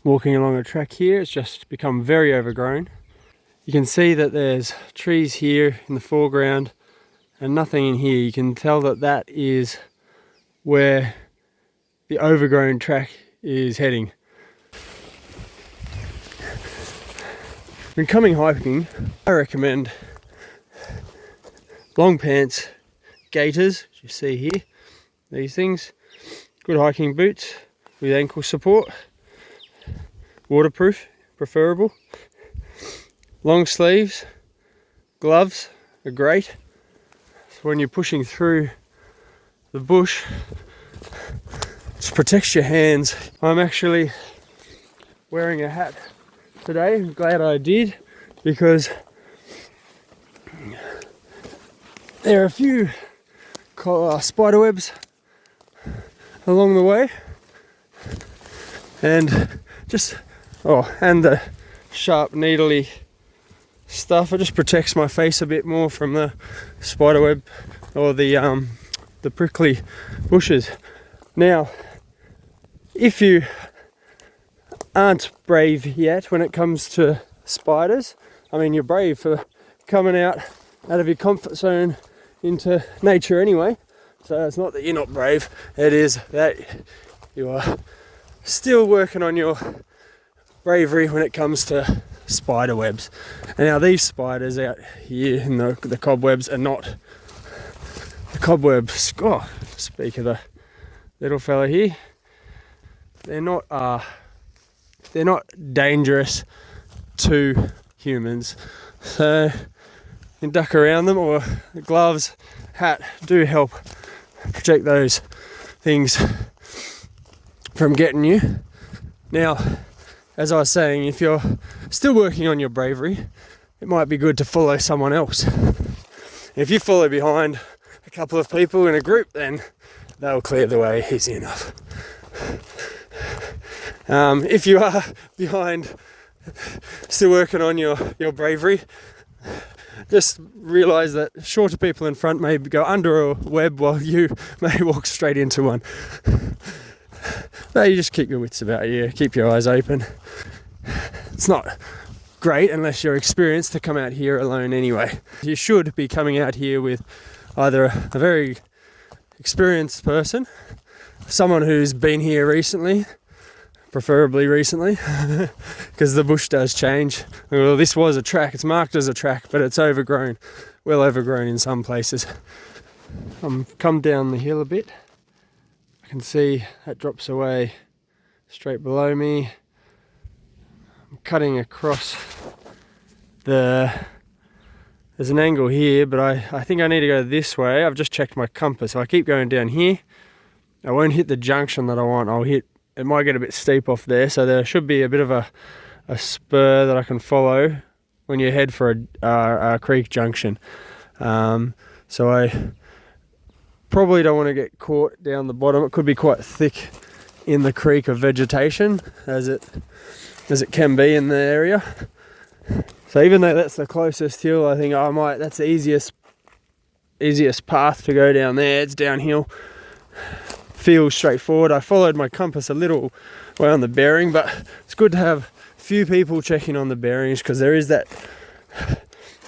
walking along a track here. It's just become very overgrown. You can see that there's trees here in the foreground and nothing in here. You can tell that that is where the overgrown track is heading. When coming hiking, I recommend long pants, gaiters, as you see here, these things, good hiking boots with ankle support, waterproof, preferable, long sleeves, gloves are great. So when you're pushing through the bush, it just protects your hands. I'm actually wearing a hat today. I'm glad I did, because there are a few spider webs along the way, and and the sharp needly stuff, it just protects my face a bit more from the spider web or the prickly bushes. Now, if you aren't brave yet when it comes to spiders, I mean, you're brave for coming out of your comfort zone into nature anyway, so it's not that you're not brave, it is that you are still working on your bravery when it comes to spider webs. And now these spiders out here in the cobwebs are not the cobwebs. Oh, speak of the little fella here, they're not dangerous to humans, so you can duck around them, or the gloves, hat do help protect those things from getting you. Now, as I was saying, if you're still working on your bravery, it might be good to follow someone else. If you follow behind a couple of people in a group, then they'll clear the way easy enough. If you are behind, still working on your bravery, just realise that shorter people in front may go under a web while you may walk straight into one. But you just keep your wits about you, keep your eyes open. It's not great unless you're experienced to come out here alone anyway. You should be coming out here with either a very experienced person, someone who's been here recently, preferably recently, because the bush does change. Well, this was a track, it's marked as a track, but it's overgrown, well overgrown in some places. Come down the hill a bit. I can see that drops away straight below me. I'm cutting across there's an angle here, but I think I need to go this way. I've just checked my compass, so I keep going down here. I won't hit the junction that I want. It might get a bit steep off there, so there should be a bit of a spur that I can follow when you head for a creek junction. So I probably don't want to get caught down the bottom. It could be quite thick in the creek of vegetation, as it can be in the area. So even though that's the closest hill, I think that's the easiest path to go down there. It's downhill. Feels straightforward. I followed my compass a little way on the bearing, but it's good to have a few people checking on the bearings, because there is that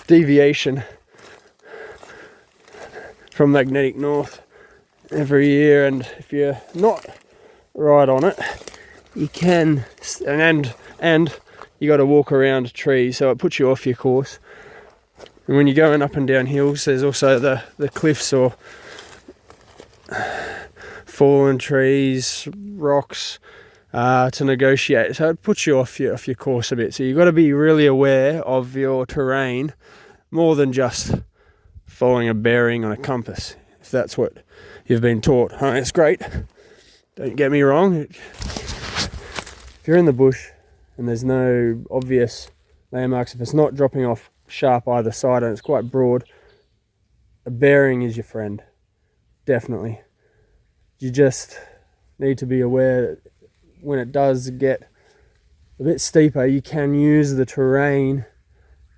deviation from magnetic north every year, and if you're not right on it, you can, and you got to walk around trees, so it puts you off your course. And when you're going up and down hills, there's also the cliffs or fallen trees, rocks to negotiate, so it puts you off your course a bit. So you've got to be really aware of your terrain more than just following a bearing on a compass, if that's what you've been taught. It's great, don't get me wrong. If you're in the bush and there's no obvious landmarks, if it's not dropping off sharp either side and it's quite broad, a bearing is your friend, definitely. You just need to be aware that when it does get a bit steeper, you can use the terrain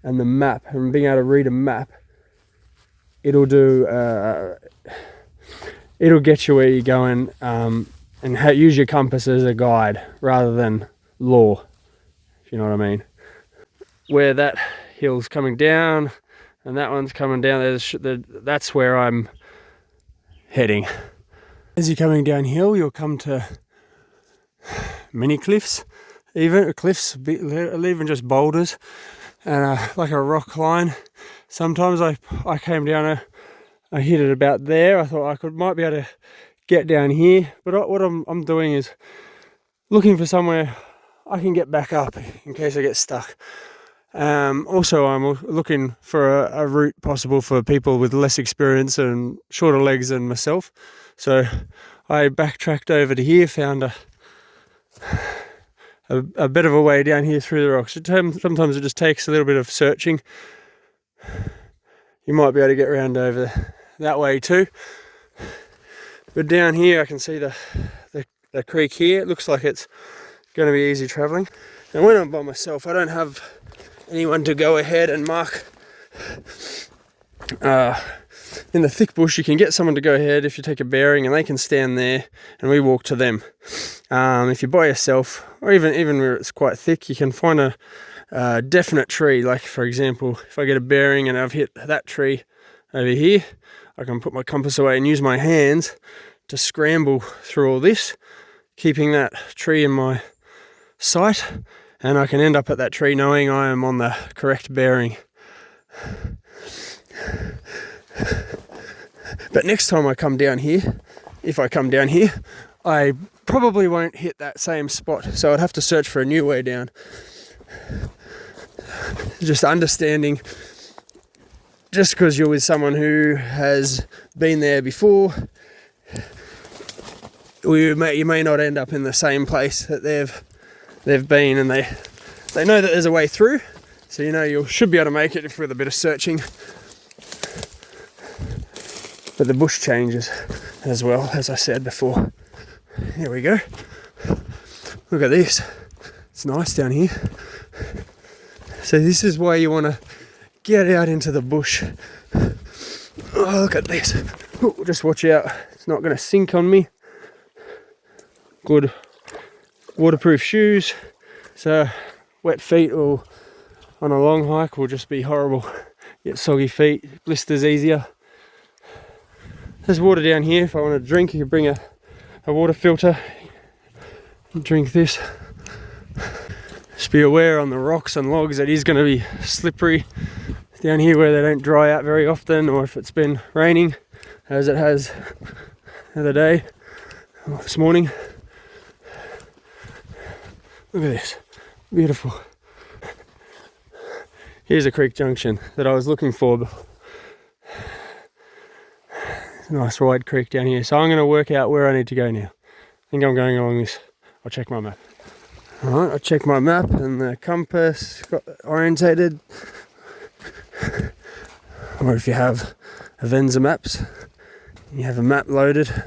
and the map, and being able to read a map, it'll get you where you're going, and use your compass as a guide rather than law, if you know what I mean. Where that hill's coming down and that one's coming down, that's where I'm heading. As you're coming downhill, you'll come to mini cliffs, even just boulders, and like a rock line. Sometimes I came down, I hit it about there. I thought might be able to get down here, but what I'm doing is looking for somewhere I can get back up in case I get stuck. Also, I'm looking for a route possible for people with less experience and shorter legs than myself. So I backtracked over to here, found a bit of a way down here through the rocks. Sometimes it just takes a little bit of searching. You might be able to get around over that way too. But down here I can see the creek here. It looks like it's going to be easy travelling. And when I'm by myself, I don't have anyone to go ahead and mark. In the thick bush, you can get someone to go ahead if you take a bearing, and they can stand there and we walk to them. If you're by yourself, or even where it's quite thick, you can find a definite tree. Like for example, if I get a bearing and I've hit that tree over here, I can put my compass away and use my hands to scramble through all this, keeping that tree in my sight, and I can end up at that tree knowing I am on the correct bearing. But next time I come down here, if I come down here, I probably won't hit that same spot, so I'd have to search for a new way down. Just understanding, just because you're with someone who has been there before, you may not end up in the same place that they've been, and they know that there's a way through, so you know you should be able to make it with a bit of searching. But the bush changes as well, as I said before. Here we go. Look at this. It's nice down here. So this is why you want to get out into the bush. Oh, look at this. Oh, just watch out. It's not going to sink on me. Good waterproof shoes. So wet feet or on a long hike will just be horrible. Get soggy feet, blisters easier. There's water down here. If I want to drink, you can bring a water filter and drink this. Just be aware on the rocks and logs, it is going to be slippery down here where they don't dry out very often, or if it's been raining as it has the other day or this morning. Look at this, beautiful. Here's a creek junction that I was looking for. It's a nice wide creek down here, so I'm going to work out where I need to go now. I think I'm going along this. I'll check my map. Alright, I checked my map and the compass got orientated. Or if you have Avenza maps, you have a map loaded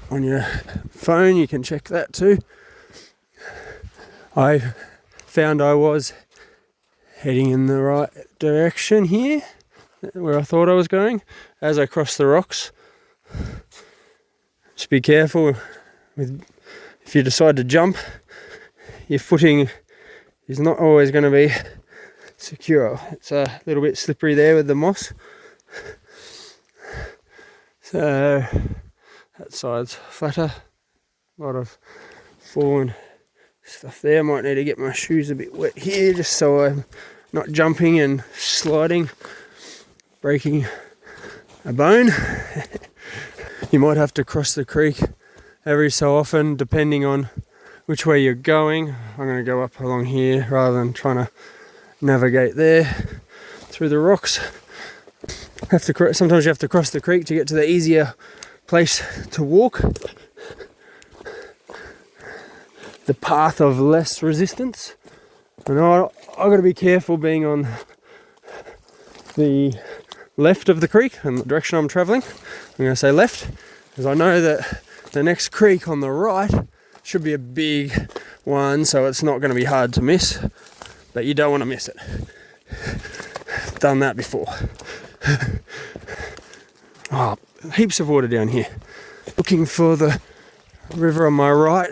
on your phone, you can check that too. I found I was heading in the right direction here, where I thought I was going, as I crossed the rocks. Just be careful if you decide to jump, your footing is not always going to be secure. It's a little bit slippery there with the moss. So that side's flatter. A lot of fallen stuff there. Might need to get my shoes a bit wet here just so I'm not jumping and sliding, breaking a bone. You might have to cross the creek every so often depending on which way you're going. I'm going to go up along here rather than trying to navigate there through the rocks. Sometimes you have to cross the creek to get to the easier place to walk. The path of less resistance. And I've got to be careful being on the left of the creek and the direction I'm travelling. I'm going to say left, because I know that the next creek on the right should be a big one, so it's not going to be hard to miss, but you don't want to miss it. Done that before. Oh, heaps of water down here. Looking for the river on my right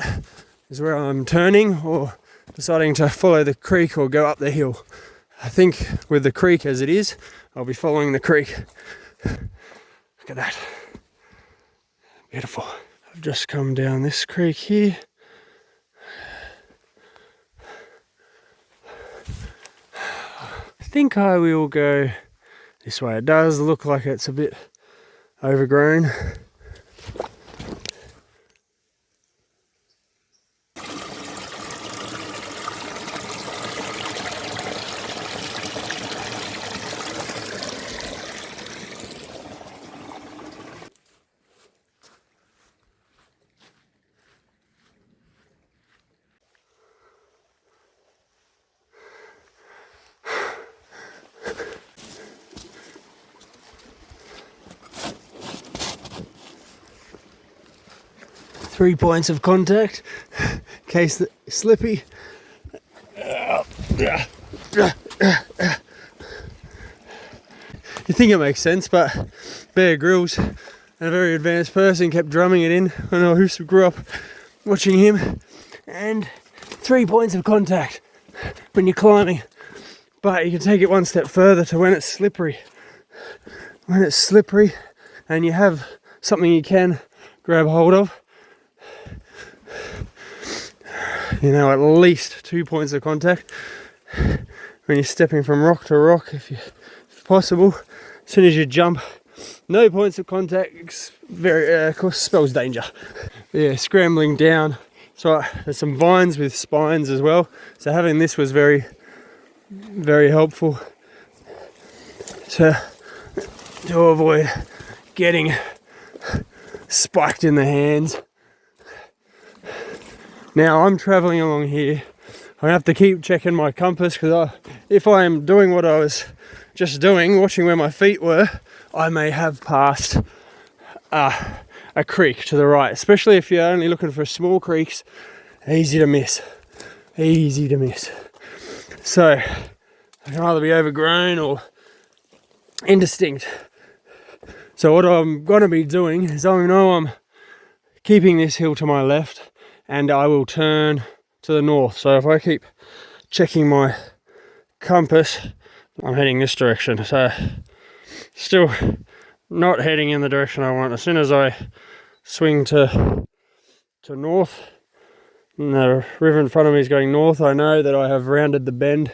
is where I'm turning, or deciding to follow the creek or go up the hill. I think with the creek as it is, I'll be following the creek. Look at that. Beautiful. I've just come down this creek here. I think I will go this way. It does look like it's a bit overgrown. 3 points of contact, in case it's slippy. You think it makes sense, but Bear Grylls and a very advanced person kept drumming it in when I grew up watching him. And 3 points of contact when you're climbing, but you can take it one step further to when it's slippery. When it's slippery and you have something you can grab hold of, you know, at least 2 points of contact when you're stepping from rock to rock, if possible. As soon as you jump, no points of contact, of course, spells danger. Yeah, scrambling down. So there's some vines with spines as well. So having this was very, very helpful to avoid getting spiked in the hands. Now I'm traveling along here. I have to keep checking my compass, because if I am doing what I was just doing, watching where my feet were, I may have passed a creek to the right, especially if you're only looking for small creeks. Easy to miss. Easy to miss. So I can either be overgrown or indistinct. So what I'm going to be doing is, I know I'm keeping this hill to my left, and I will turn to the north. So if I keep checking my compass, I'm heading this direction. So still not heading in the direction I want. As soon as I swing to north, and the river in front of me is going north, I know that I have rounded the bend,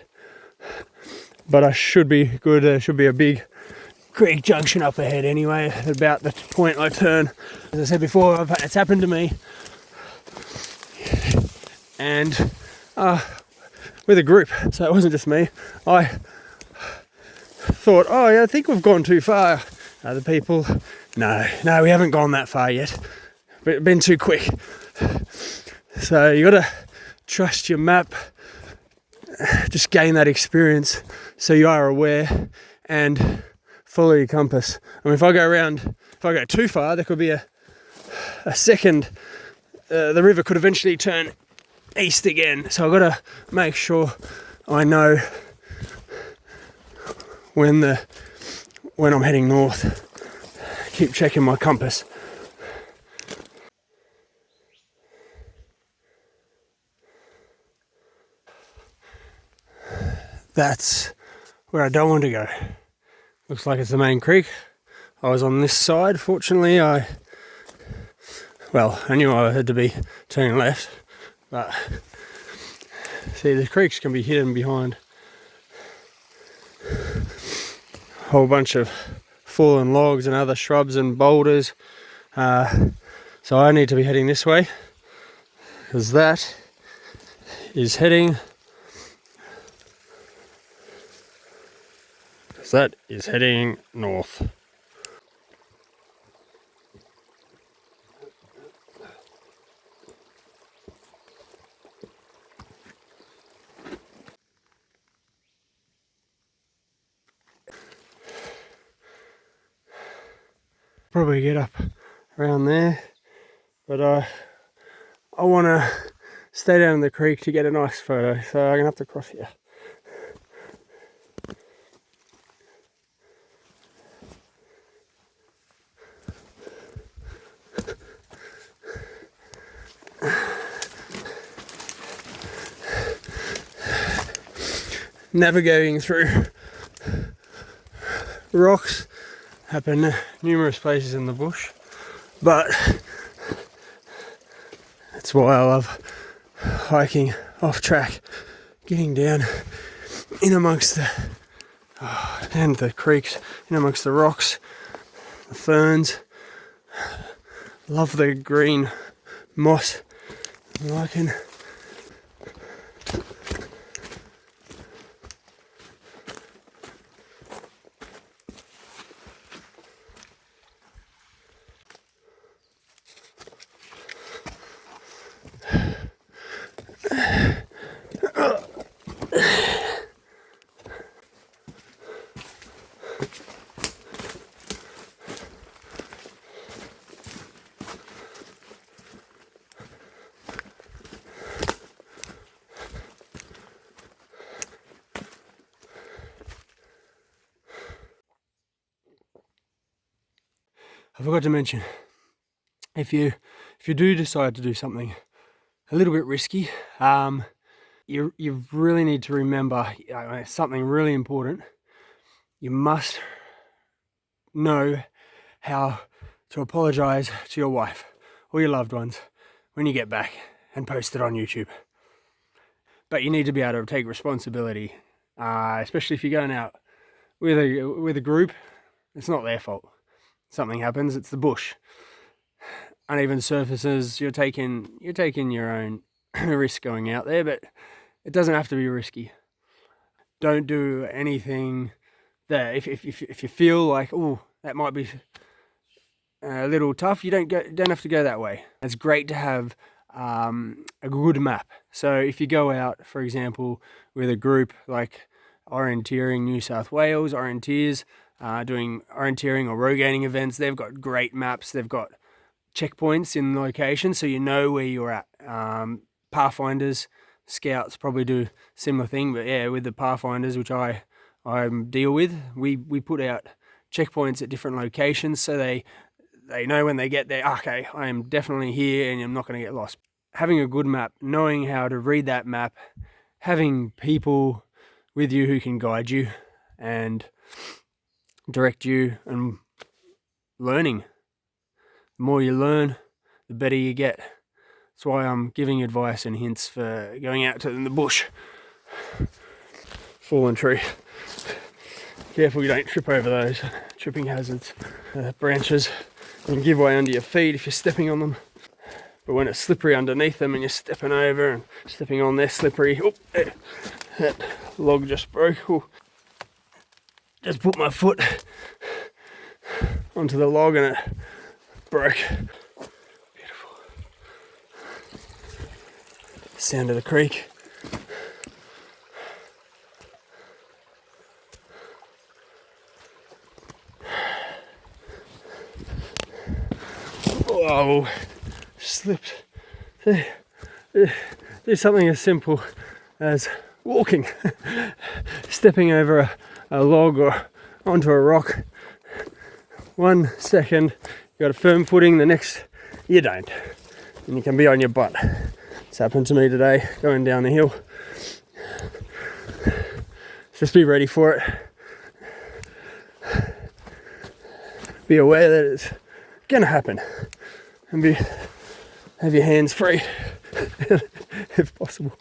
but I should be good. There should be a big creek junction up ahead anyway, at about the point I turn. As I said before, it's happened to me. And with a group, so it wasn't just me. I thought, oh yeah, I think we've gone too far. Other people, no, we haven't gone that far yet. But been too quick. So you got to trust your map, just gain that experience so you are aware, and follow your compass. I mean, if I go too far, there could be a second, the river could eventually turn east again. So I've got to make sure I know when I'm heading north. Keep checking my compass. That's where I don't want to go. Looks like it's the main creek. I was on this side. Fortunately, I knew I had to be turning left, but see, the creeks can be hidden behind a whole bunch of fallen logs and other shrubs and boulders. So I need to be heading this way, because that is heading north. Probably get up around there, but I want to stay down in the creek to get a nice photo, so I'm gonna have to cross here. navigating through rocks happen numerous places in the bush, but that's why I love hiking off track, getting down in amongst the creeks, in amongst the rocks, the ferns. Love the green moss lichen. I forgot to mention, if you do decide to do something a little bit risky, you really need to remember something really important. You must know how to apologize to your wife or your loved ones when you get back and post it on YouTube. But you need to be able to take responsibility, especially if you're going out with a group. It's not their fault. Something happens, it's the bush. Uneven surfaces, you're taking your own risk going out there, but it doesn't have to be risky. Don't do anything that if you feel like, oh, that might be a little tough, you don't have to go that way. It's great to have a good map. So if you go out, for example, with a group like Orienteering New South Wales, Orienteers, doing orienteering or road gaining events, they've got great maps. They've got checkpoints in locations, so you know where you're at. Pathfinders, scouts probably do similar thing, but yeah, with the pathfinders, which I deal with, we put out checkpoints at different locations, so they know when they get there, okay, I am definitely here and I'm not going to get lost. Having a good map, knowing how to read that map, having people with you who can guide you and direct you, and learning. The more you learn, the better you get. That's why I'm giving advice and hints for going out in the bush. Fallen tree. Careful you don't trip over those tripping hazards. Branches can give way under your feet if you're stepping on them. But when it's slippery underneath them and you're stepping over and stepping on, they're slippery. Oh, that log just broke. Oh. Just put my foot onto the log and it broke. Beautiful. Sound of the creek. Oh, slipped. There's something as simple as walking, stepping over a log or onto a rock. 1 second you got a firm footing, the next you don't, and you can be on your butt. It's happened to me today going down the hill. Just be ready for it. Be aware that it's gonna happen, and have your hands free if possible.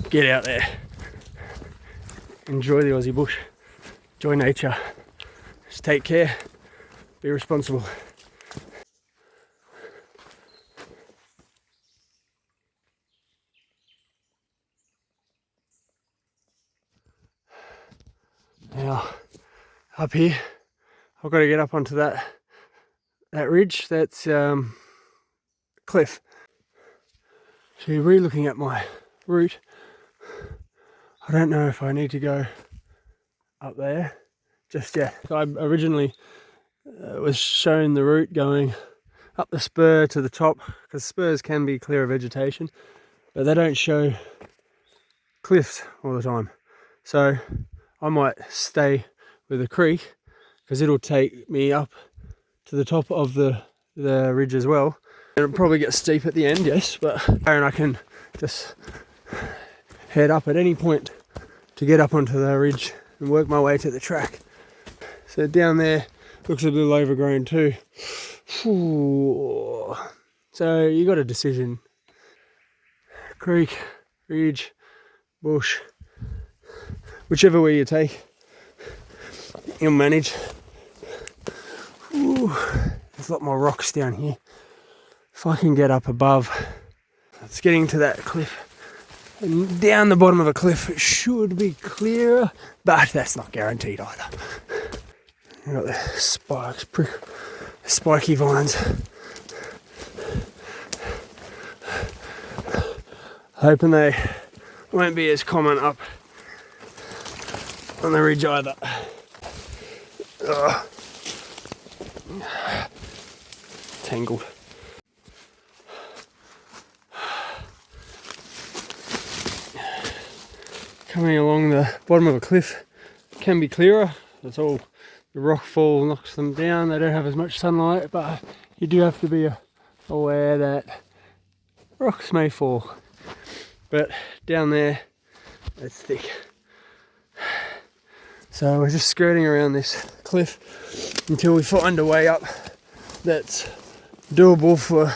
Get out there, enjoy the Aussie bush, enjoy nature, just take care, be responsible. Now, up here, I've got to get up onto that ridge, that's cliff. So you're really looking at my route. I don't know if I need to go up there just yet. So I originally was shown the route going up the spur to the top, because spurs can be clear of vegetation, but they don't show cliffs all the time. So I might stay with the creek because it'll take me up to the top of the ridge as well. It'll probably get steep at the end, yes, but and I can just head up at any point to get up onto the ridge and work my way to the track. So down there looks a little overgrown too. Ooh. So you got a decision. Creek, ridge, bush, whichever way you take, you'll manage. Ooh. There's a lot more rocks down here. If I can get up above, it's getting to that cliff. And down the bottom of a cliff it should be clearer, but that's not guaranteed either. You've got the spikes, spiky vines. Hoping they won't be as common up on the ridge either. Ugh. Tangled. Coming along the bottom of a cliff can be clearer. It's all the rock fall knocks them down. They don't have as much sunlight, but you do have to be aware that rocks may fall. But down there, it's thick. So we're just skirting around this cliff until we find a way up that's doable for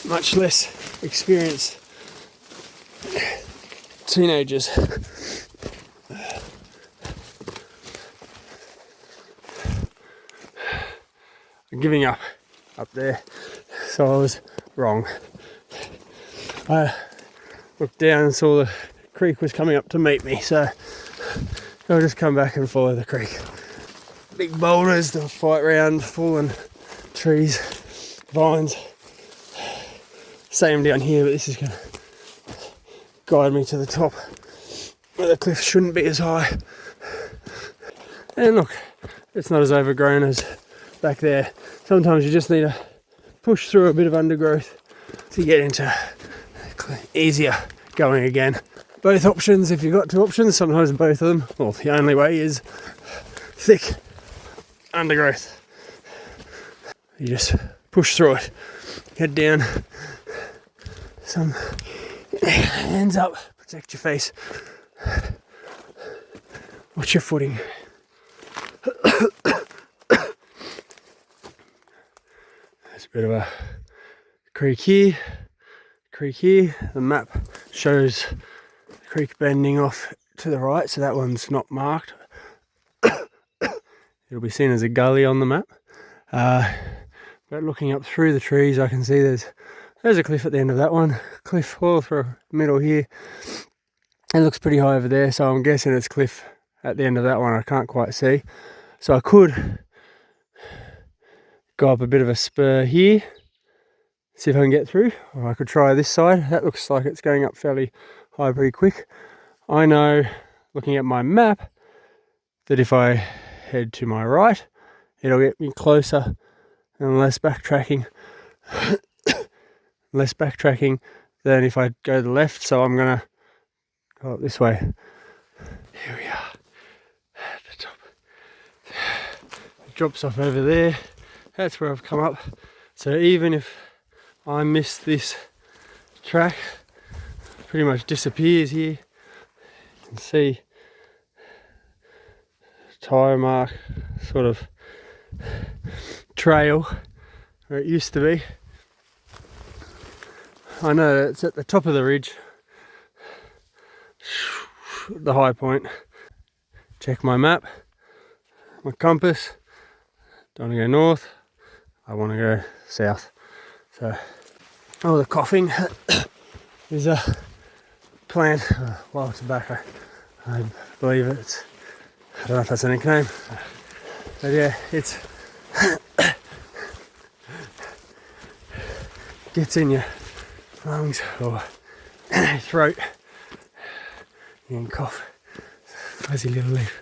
much less experienced teenagers. I'm giving up there, so I was wrong. I looked down and saw the creek was coming up to meet me, so I'll just come back and follow the creek. Big boulders to fight round, fallen trees, vines. Same down here, but this is going to guide me to the top where the cliff shouldn't be as high. And look, it's not as overgrown as back there. Sometimes you just need to push through a bit of undergrowth to get into easier going again. Both options, if you've got two options, sometimes both of them, well, the only way is thick undergrowth. You just push through it, head down, some hands up, protect your face, watch your footing. There's a bit of a creek here. The map shows the creek bending off to the right, so that one's not marked. It'll be seen as a gully on the map. But looking up through the trees, I can see there's a cliff at the end of that one. Cliff all through the middle here. It looks pretty high over there, so I'm guessing it's cliff at the end of that one. I can't quite see. So I could go up a bit of a spur here, see if I can get through, or I could try this side. That looks like it's going up fairly high pretty quick. I know, looking at my map, that if I head to my right, it'll get me closer and less backtracking than if I go to the left. So I'm gonna go up this way. Here we are at the top. It drops off over there. That's where I've come up. So even if I miss this track, it pretty much disappears here. You can see tyre mark sort of trail where it used to be. I know it's at the top of the ridge, the high point. Check my map, my compass. Don't want to go north, I want to go south. So, oh, the coughing is a plant, wild tobacco. I believe it's, I don't know if that's a nickname, but yeah, it's gets in your lungs or throat. You can cough. Fuzzy little leaf.